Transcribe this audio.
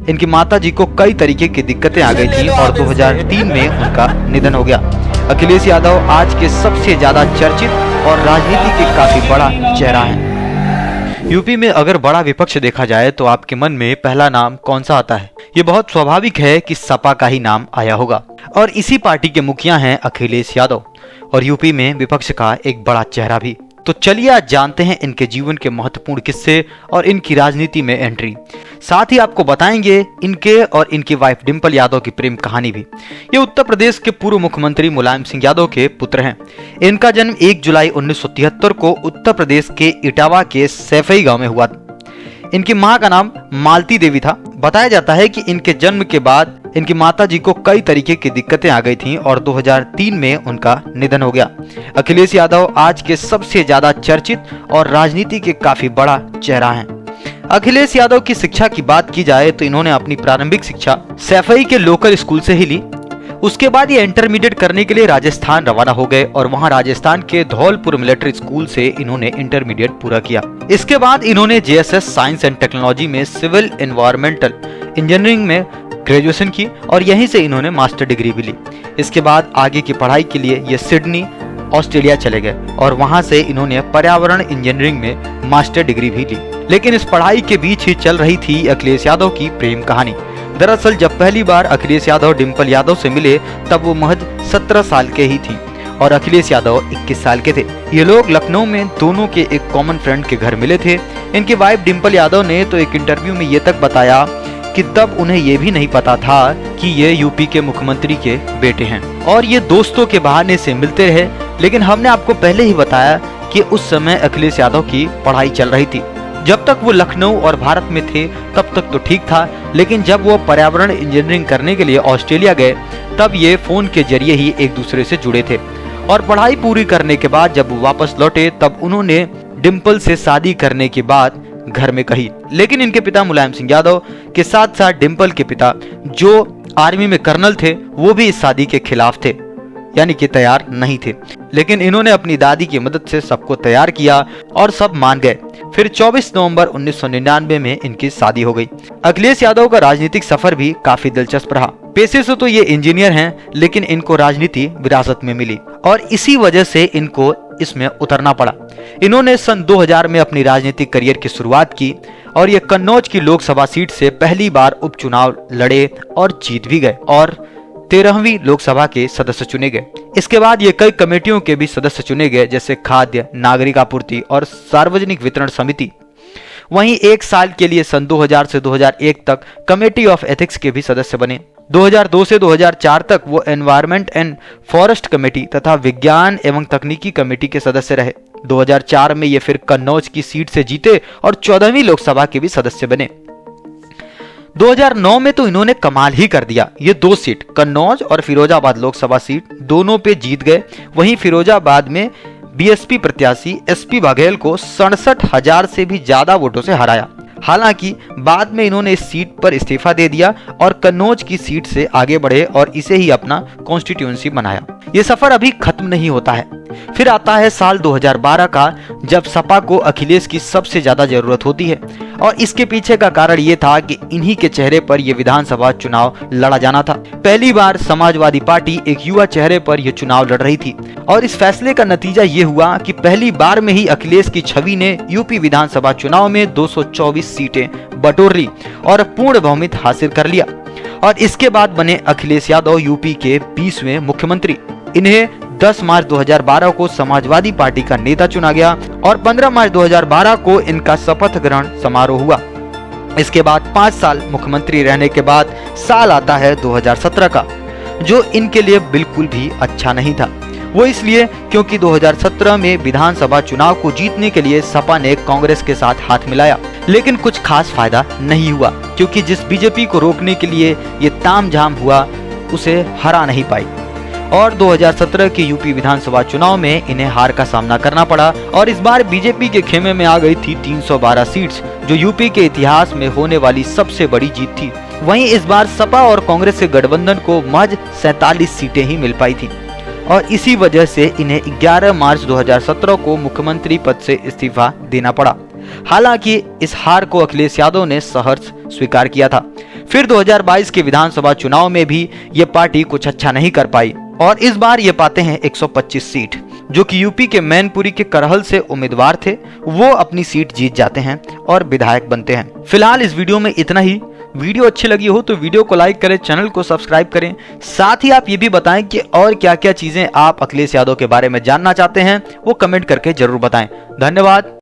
इनकी माताजी को कई तरीके की दिक्कतें आ गई थी और 2003 में उनका निधन हो गया। अखिलेश यादव आज के सबसे ज्यादा चर्चित और राजनीति के काफी बड़ा चेहरा है। यूपी में अगर बड़ा विपक्ष देखा जाए तो आपके मन में पहला नाम कौन सा आता है? ये बहुत स्वाभाविक है कि सपा का ही नाम आया होगा और इसी पार्टी के मुखिया हैं अखिलेश यादव और यूपी में विपक्ष का एक बड़ा चेहरा भी। तो चलिए आज जानते हैं इनके जीवन के महत्वपूर्ण किस्से और इनकी राजनीति में एंट्री। साथ ही आपको बताएंगे इनके और इनकी वाइफ डिंपल यादव की प्रेम कहानी भी। ये उत्तर प्रदेश के पूर्व मुख्यमंत्री मुलायम सिंह यादव के पुत्र हैं। इनका जन्म 1 जुलाई 1973 को उत्तर प्रदेश के इटावा के सैफई गांव में हुआ। इनकी मां का नाम मालती देवी था। बताया जाता है कि इनके जन्म के बाद इनकी माताजी को कई तरीके की दिक्कतें आ गई थीं और 2003 में उनका निधन हो गया। अखिलेश यादव आज के सबसे ज्यादा चर्चित और राजनीति के काफी बड़ा चेहरा हैं। अखिलेश यादव की शिक्षा की बात की जाए तो इन्होंने अपनी प्रारंभिक शिक्षा सैफई के लोकल स्कूल से ही ली। उसके बाद ये इंटरमीडिएट करने के लिए राजस्थान रवाना हो गए और वहां राजस्थान के धौलपुर मिलिट्री स्कूल से इन्होंने इंटरमीडिएट पूरा किया। इसके बाद इन्होंने जेएसएस साइंस एंड टेक्नोलॉजी में सिविल एनवायरमेंटल इंजीनियरिंग में ग्रेजुएशन की और यहीं से इन्होंने मास्टर डिग्री भी ली। इसके बाद आगे की पढ़ाई के लिए ये सिडनी ऑस्ट्रेलिया चले गए और वहां से इन्होंने पर्यावरण इंजीनियरिंग में मास्टर डिग्री भी ली। लेकिन इस पढ़ाई के बीच ही चल रही थी अखिलेश यादव की प्रेम कहानी। दरअसल जब पहली बार अखिलेश यादव डिंपल यादव से मिले तब वो महज 17 साल के ही थी और अखिलेश यादव 21 साल के थे। ये लोग लखनऊ में दोनों के एक कॉमन फ्रेंड के घर मिले थे। इनकी वाइफ डिंपल यादव ने तो एक इंटरव्यू में ये तक बताया कि तब उन्हें ये भी नहीं पता था कि ये यूपी के मुख्यमंत्री के बेटे हैं और ये दोस्तों के बहाने से मिलते रहे। लेकिन हमने आपको पहले ही बताया कि उस समय अखिलेश यादव की पढ़ाई चल रही थी। जब तक वो लखनऊ और भारत में थे तब तक तो ठीक था, लेकिन जब वो पर्यावरण इंजीनियरिंग करने के लिए ऑस्ट्रेलिया गए तब ये फोन के जरिए ही एक दूसरे से जुड़े थे और पढ़ाई पूरी करने के बाद जब वो वापस लौटे तब उन्होंने डिंपल से शादी करने की बात घर में कही। लेकिन इनके पिता मुलायम सिंह यादव के साथ साथ डिंपल के पिता जो आर्मी में कर्नल थे वो भी इस शादी के खिलाफ थे, यानी कि तैयार नहीं थे। लेकिन इन्होंने अपनी दादी की मदद से सबको तैयार किया और सब मान गए। फिर 24 नवंबर 1999 में इनकी शादी हो गई। अखिलेश यादव का राजनीतिक सफर भी काफी दिलचस्प रहा। पेशे से तो ये इंजीनियर हैं, लेकिन इनको राजनीति विरासत में मिली और इसी वजह से इनको इसमें उतरना पड़ा। इन्होंने सन 2000 में अपनी राजनीतिक करियर की शुरुआत की और ये कन्नौज की लोकसभा सीट से पहली बार उपचुनाव लड़े और जीत भी गए और 13वीं लोकसभा के सदस्य चुने गए। इसके बाद ये कई कमेटियों के भी सदस्य चुने गए, जैसे खाद्य, नागरिक आपूर्ति और सार्वजनिक वितरण समिति। वहीं 1 साल के लिए सन 2000 से 2001 तक कमेटी ऑफ एथिक्स के भी सदस्य बने। 2002 से 2004 तक वो एनवायरमेंट एंड फॉरेस्ट कमेटी तथा विज्ञान एवं तकनीकी कमेटी के सदस्य रहे। 2004 में ये फिर कन्नौज की सीट से जीते और 14वीं लोकसभा के भी सदस्य बने। 2009 में तो इन्होंने कमाल ही कर दिया। ये 2 सीट कन्नौज और फिरोजाबाद लोकसभा सीट दोनों पे जीत गए। वहीं फिरोजाबाद में बीएसपी प्रत्याशी एसपी बघेल को 67,000 से भी ज्यादा वोटों से हराया। हालांकि बाद में इन्होंने इस सीट पर इस्तीफा दे दिया और कन्नौज की सीट से आगे बढ़े और इसे ही अपना कॉन्स्टिट्यूएंसी बनाया। ये सफर अभी खत्म नहीं होता है। फिर आता है साल 2012 का, जब सपा को अखिलेश की सबसे ज्यादा जरूरत होती है और इसके पीछे का कारण ये था कि इन्हीं के चेहरे पर यह विधानसभा चुनाव लड़ा जाना था। पहली बार समाजवादी पार्टी एक युवा चेहरे पर यह चुनाव लड़ रही थी और इस फैसले का नतीजा ये हुआ कि पहली बार में ही अखिलेश की छवि ने यूपी विधानसभा चुनाव में 224 सीटें बटोर ली और पूर्ण बहुमत हासिल कर लिया और इसके बाद बने अखिलेश यादव यूपी के 20वें मुख्यमंत्री। इन्हें 10 मार्च 2012 को समाजवादी पार्टी का नेता चुना गया और 15 मार्च 2012 को इनका शपथ ग्रहण समारोह हुआ। इसके बाद 5 साल मुख्यमंत्री रहने के बाद साल आता है 2017 का, जो इनके लिए बिल्कुल भी अच्छा नहीं था। वो इसलिए क्योंकि 2017 में विधानसभा चुनाव को जीतने के लिए सपा ने कांग्रेस के साथ हाथ मिलाया, लेकिन कुछ खास फायदा नहीं हुआ क्योंकि जिस बीजेपी को रोकने के लिए ये तामझाम हुआ उसे हरा नहीं पाई और 2017 के यूपी विधानसभा चुनाव में इन्हें हार का सामना करना पड़ा और इस बार बीजेपी के खेमे में आ गई थी 312 सीट्स, जो यूपी के इतिहास में होने वाली सबसे बड़ी जीत थी। वहीं इस बार सपा और कांग्रेस के गठबंधन को महज 47 सीटें ही मिल पाई थी और इसी वजह से इन्हें 11 मार्च 2017 को मुख्यमंत्री पद से इस्तीफा देना पड़ा। हालांकि इस हार को अखिलेश यादव ने सहर्ष स्वीकार किया था। फिर 2022 के विधानसभा चुनाव में भी ये पार्टी कुछ अच्छा नहीं कर पाई और इस बार ये पाते हैं 125 सीट, जो कि यूपी के मैनपुरी के करहल से उम्मीदवार थे, वो अपनी सीट जीत जाते हैं और विधायक बनते हैं। फिलहाल इस वीडियो में इतना ही। वीडियो अच्छी लगी हो तो वीडियो को लाइक करें, चैनल को सब्सक्राइब करें। साथ ही आप ये भी बताएं कि और क्या क्या चीजें आप अखिलेश यादव के बारे में जानना चाहते हैं, वो कमेंट करके जरूर बताएं। धन्यवाद।